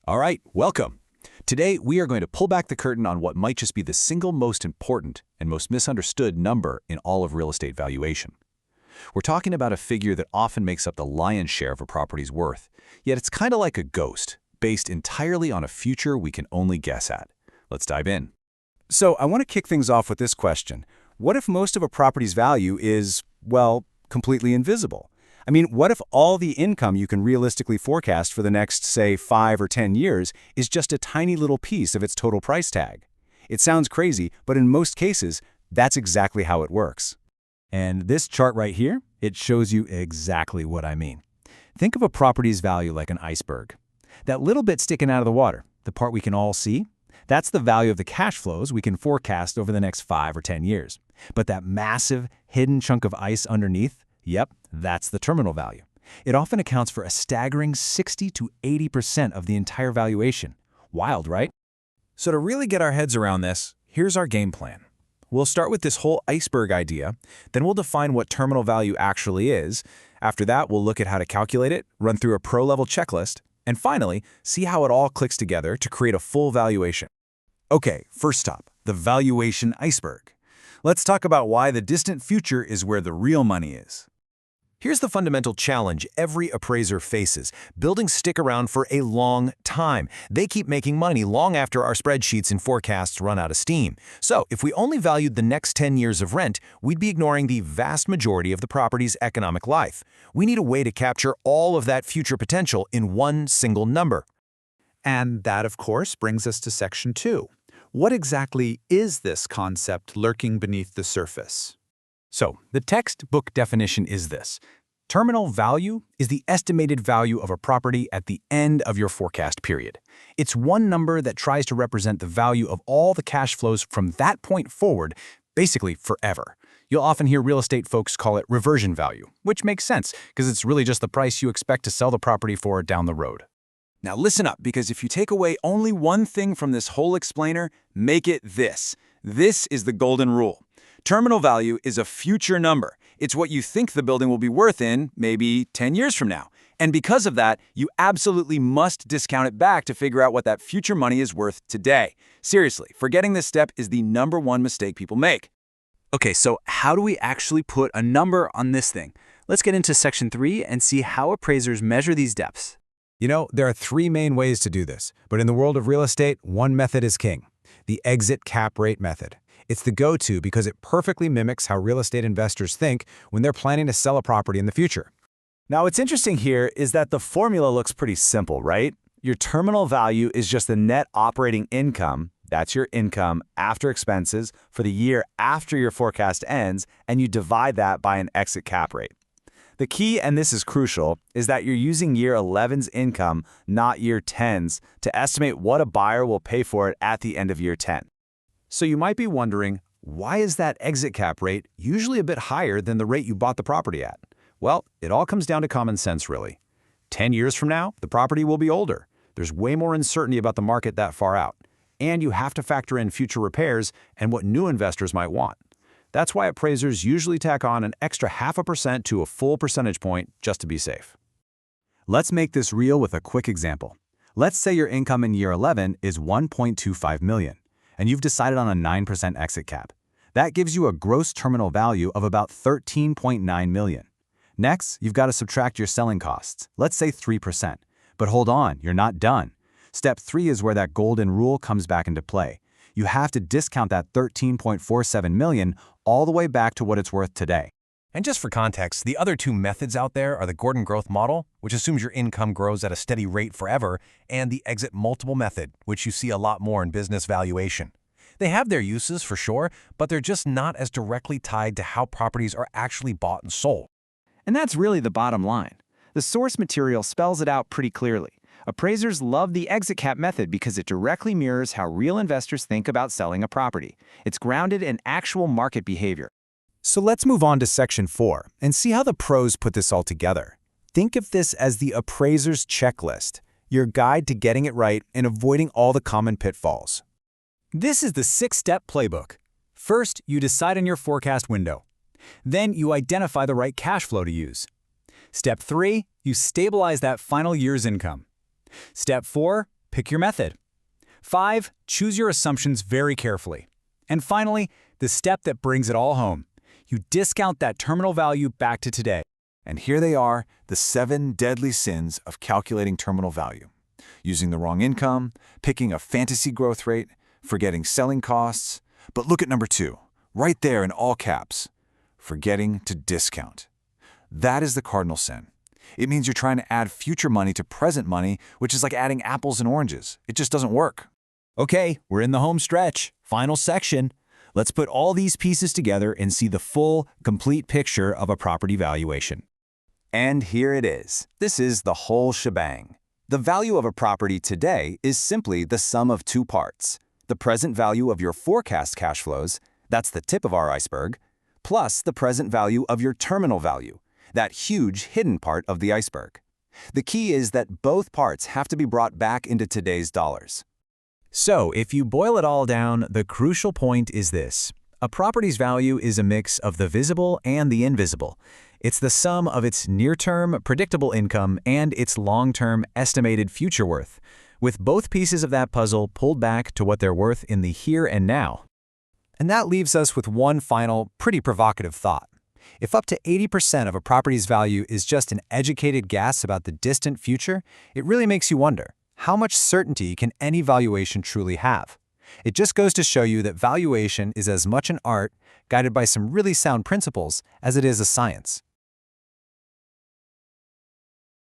All right, welcome. Today, we are going to pull back the curtain on what might just be the single most important and most misunderstood number in all of real estate valuation. We're talking about a figure that often makes up the lion's share of a property's worth, yet it's kind of like a ghost, based entirely on a future we can only guess at. Let's dive in. So I want to kick things off with this question. What if most of a property's value is, well, completely invisible? I mean, what if all the income you can realistically forecast for the next, say, 5 or 10 years is just a tiny little piece of its total price tag? It sounds crazy, but in most cases, that's exactly how it works. And this chart right here, it shows you exactly what I mean. Think of a property's value like an iceberg. That little bit sticking out of the water, the part we can all see, that's the value of the cash flows we can forecast over the next 5 or 10 years. But that massive, hidden chunk of ice underneath, yep, that's the terminal value. It often accounts for a staggering 60 to 80% of the entire valuation. Wild, right? So to really get our heads around this, here's our game plan. We'll start with this whole iceberg idea, then we'll define what terminal value actually is. After that, we'll look at how to calculate it, run through a pro-level checklist, and finally, see how it all clicks together to create a full valuation. Okay, first stop, the valuation iceberg. Let's talk about why the distant future is where the real money is. Here's the fundamental challenge every appraiser faces. Buildings stick around for a long time. They keep making money long after our spreadsheets and forecasts run out of steam. So if we only valued the next 10 years of rent, we'd be ignoring the vast majority of the property's economic life. We need a way to capture all of that future potential in one single number. And that, of course, brings us to Section 2. What exactly is this concept lurking beneath the surface? So, the textbook definition is this. Terminal value is the estimated value of a property at the end of your forecast period. It's one number that tries to represent the value of all the cash flows from that point forward, basically forever. You'll often hear real estate folks call it reversion value, which makes sense because it's really just the price you expect to sell the property for down the road. Now listen up, because if you take away only one thing from this whole explainer, make it this. This is the golden rule. Terminal value is a future number. It's what you think the building will be worth in maybe 10 years from now. And because of that, you absolutely must discount it back to figure out what that future money is worth today. Seriously, forgetting this step is the #1 mistake people make. Okay, so how do we actually put a number on this thing? Let's get into Section 3 and see how appraisers measure these depths. You know, there are 3 main ways to do this, but in the world of real estate, one method is king: the exit cap rate method. It's the go-to because it perfectly mimics how real estate investors think when they're planning to sell a property in the future. Now, what's interesting here is that the formula looks pretty simple, right? Your terminal value is just the net operating income, that's your income after expenses, for the year after your forecast ends, and you divide that by an exit cap rate. The key, and this is crucial, is that you're using year 11's income, not year 10's, to estimate what a buyer will pay for it at the end of year 10. So you might be wondering, why is that exit cap rate usually a bit higher than the rate you bought the property at? Well, it all comes down to common sense, really. 10 years from now, the property will be older. There's way more uncertainty about the market that far out. And you have to factor in future repairs and what new investors might want. That's why appraisers usually tack on an extra 0.5% to a full percentage point just to be safe. Let's make this real with a quick example. Let's say your income in year 11 is $1.25 million. And you've decided on a 9% exit cap. That gives you a gross terminal value of about $13.9 million. Next, you've got to subtract your selling costs, let's say 3%. But hold on, you're not done. Step 3 is where that golden rule comes back into play. You have to discount that $13.47 million all the way back to what it's worth today. And just for context, the other 2 methods out there are the Gordon growth model, which assumes your income grows at a steady rate forever, and the exit multiple method, which you see a lot more in business valuation. They have their uses for sure, but they're just not as directly tied to how properties are actually bought and sold. And that's really the bottom line. The source material spells it out pretty clearly. Appraisers love the exit cap method because it directly mirrors how real investors think about selling a property. It's grounded in actual market behavior. So let's move on to Section 4 and see how the pros put this all together. Think of this as the appraiser's checklist, your guide to getting it right and avoiding all the common pitfalls. This is the 6-step playbook. First, you decide on your forecast window. Then you identify the right cash flow to use. Step 3, you stabilize that final year's income. Step 4, pick your method. 5, choose your assumptions very carefully. And finally, the step that brings it all home. You discount that terminal value back to today. And here they are, the 7 deadly sins of calculating terminal value. Using the wrong income, picking a fantasy growth rate, forgetting selling costs. But look at number 2, right there in all caps. Forgetting to discount. That is the cardinal sin. It means you're trying to add future money to present money, which is like adding apples and oranges. It just doesn't work. Okay, we're in the home stretch. Final section. Let's put all these pieces together and see the full, complete picture of a property valuation. And here it is. This is the whole shebang. The value of a property today is simply the sum of 2 parts. The present value of your forecast cash flows, that's the tip of our iceberg, plus the present value of your terminal value, that huge hidden part of the iceberg. The key is that both parts have to be brought back into today's dollars. So, if you boil it all down, the crucial point is this. A property's value is a mix of the visible and the invisible. It's the sum of its near-term, predictable income and its long-term, estimated future worth, with both pieces of that puzzle pulled back to what they're worth in the here and now. And that leaves us with one final, pretty provocative thought. If up to 80% of a property's value is just an educated guess about the distant future, it really makes you wonder, how much certainty can any valuation truly have? It just goes to show you that valuation is as much an art, guided by some really sound principles, as it is a science.